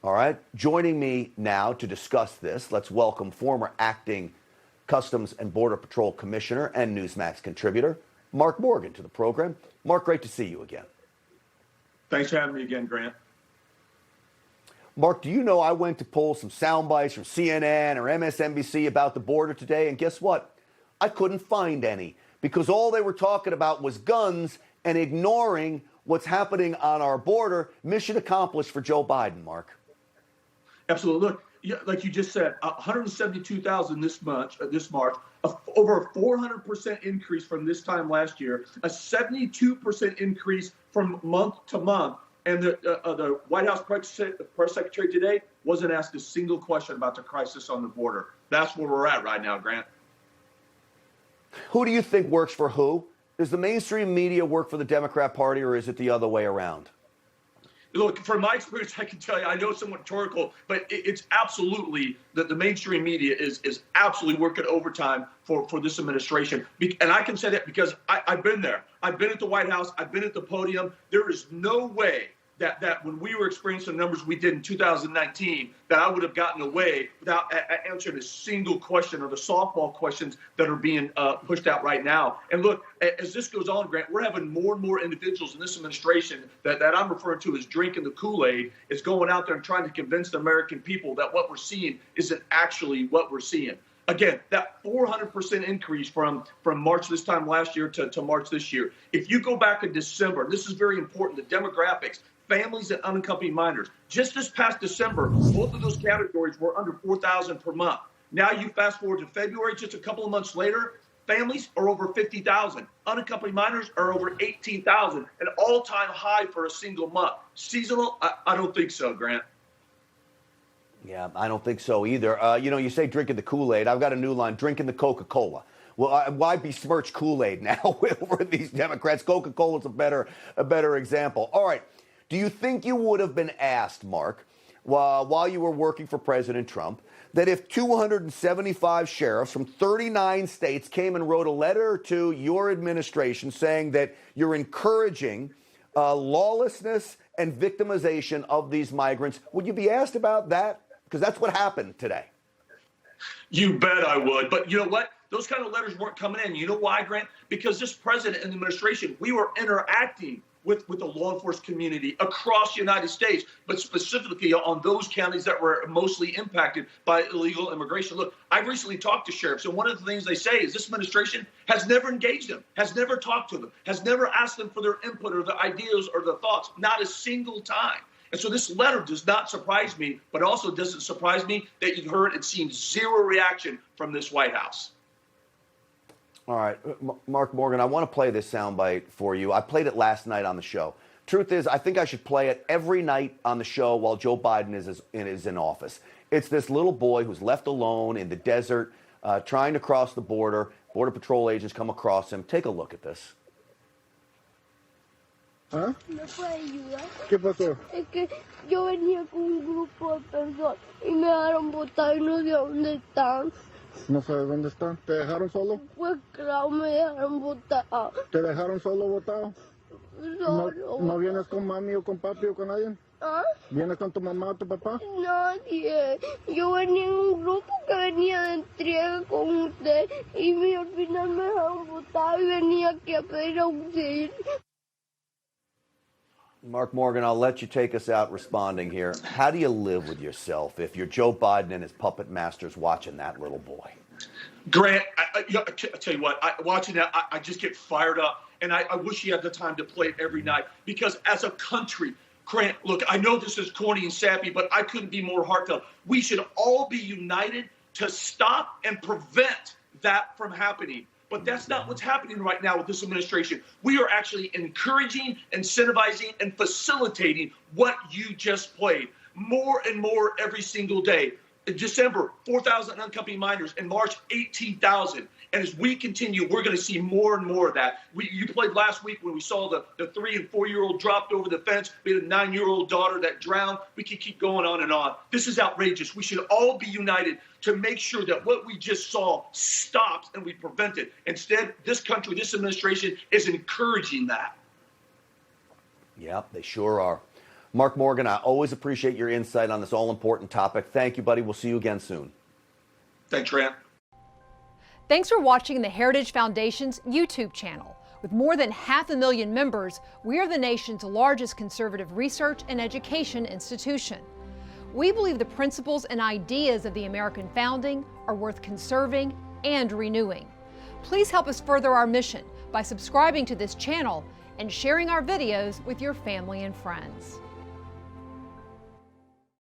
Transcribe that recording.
All right. Joining me now to discuss this, let's welcome former acting Customs and Border Patrol Commissioner and Newsmax contributor, Mark Morgan, to the program. Mark, great to see you again. Thanks for having me again, Grant. Mark, do you know I went to pull some sound bites from CNN or MSNBC about the border today, and guess what? I couldn't find any because all they were talking about was guns and ignoring what's happening on our border. Mission accomplished for Joe Biden, Mark. Absolutely. Look, like you just said, 172,000 this March, over a 400% increase from this time last year, a 72% increase from month to month. And the White House press secretary today wasn't asked a single question about the crisis on the border. That's where we're at right now, Grant. Who do you think works for who? Does the mainstream media work for the Democrat Party, or is it the other way around? Look, from my experience, I can tell you, I know it's somewhat rhetorical, but it's absolutely that the mainstream media is absolutely working overtime for this administration. And I can say that because I've been there. I've been at the White House. I've been at the podium. There is no way that when we were experiencing the numbers we did in 2019, that I would have gotten away without answering a single question or the softball questions that are being pushed out right now. And look, as this goes on, Grant, we're having more and more individuals in this administration that I'm referring to as drinking the Kool-Aid, is going out there and trying to convince the American people that what we're seeing isn't actually what we're seeing. Again, that 400% increase from March this time last year to March this year. If you go back in December, this is very important, the demographics, families and unaccompanied minors. Just this past December, both of those categories were under 4,000 per month. Now you fast forward to February, just a couple of months later, families are over 50,000. Unaccompanied minors are over 18,000, an all-time high for a single month. Seasonal? I don't think so, Grant. Yeah, I don't think so either. You say drinking the Kool-Aid. I've got a new line, drinking the Coca-Cola. Well, why besmirch Kool-Aid now with these Democrats? Coca-Cola's a better example. All right. Do you think you would have been asked, Mark, while you were working for President Trump, that if 275 sheriffs from 39 states came and wrote a letter to your administration saying that you're encouraging lawlessness and victimization of these migrants, would you be asked about that? Because that's what happened today. You bet I would. But you know what? Those kind of letters weren't coming in. You know why, Grant? Because this president and the administration, we were interacting with the law enforcement community across the United States, but specifically on those counties that were mostly impacted by illegal immigration. Look, I've recently talked to sheriffs, and one of the things they say is this administration has never engaged them, has never talked to them, has never asked them for their input or their ideas or their thoughts, not a single time. And so this letter does not surprise me, but also doesn't surprise me that you've heard and seen zero reaction from this White House. All right, Mark Morgan, I want to play this soundbite for you. I played it last night on the show. Truth is, I think I should play it every night on the show while Joe Biden is in office. It's this little boy who's left alone in the desert, trying to cross the border. Border Patrol agents come across him. Take a look at this. ¿Ah? ¿Me puede ayudar? ¿Qué pasó? Es que yo venía con un grupo de personas y me dejaron botar y no sé dónde están. No sé dónde están. ¿Te dejaron solo? Pues claro, me dejaron botar. ¿Te dejaron solo botado? ¿No vienes con mami o con papi o con nadie? ¿Ah? ¿Vienes con tu mamá o tu papá? Nadie. Yo venía en un grupo que venía de entrega con usted y al final me dejaron botar y venía aquí a pedir auxilio. Mark Morgan, I'll let you take us out responding here. How do you live with yourself if you're Joe Biden and his puppet masters watching that little boy? Grant, I tell you what, watching that, I just get fired up. And I wish he had the time to play it every night. Because as a country, Grant, look, I know this is corny and sappy, but I couldn't be more heartfelt. We should all be united to stop and prevent that from happening. But that's not what's happening right now with this administration. We are actually encouraging, incentivizing, and facilitating what you just played more and more every single day. In December, 4,000 unaccompanied minors. In March, 18,000. And as we continue, we're going to see more and more of that. You played last week when we saw the 3- and 4-year-old dropped over the fence. We had a 9-year-old daughter that drowned. We can keep going on and on. This is outrageous. We should all be united to make sure that what we just saw stops and we prevent it. Instead, this country, this administration is encouraging that. Yep, they sure are. Mark Morgan, I always appreciate your insight on this all-important topic. Thank you, buddy. We'll see you again soon. Thanks, Grant. Thanks for watching the Heritage Foundation's YouTube channel. With more than 500,000 members, we are the nation's largest conservative research and education institution. We believe the principles and ideas of the American founding are worth conserving and renewing. Please help us further our mission by subscribing to this channel and sharing our videos with your family and friends.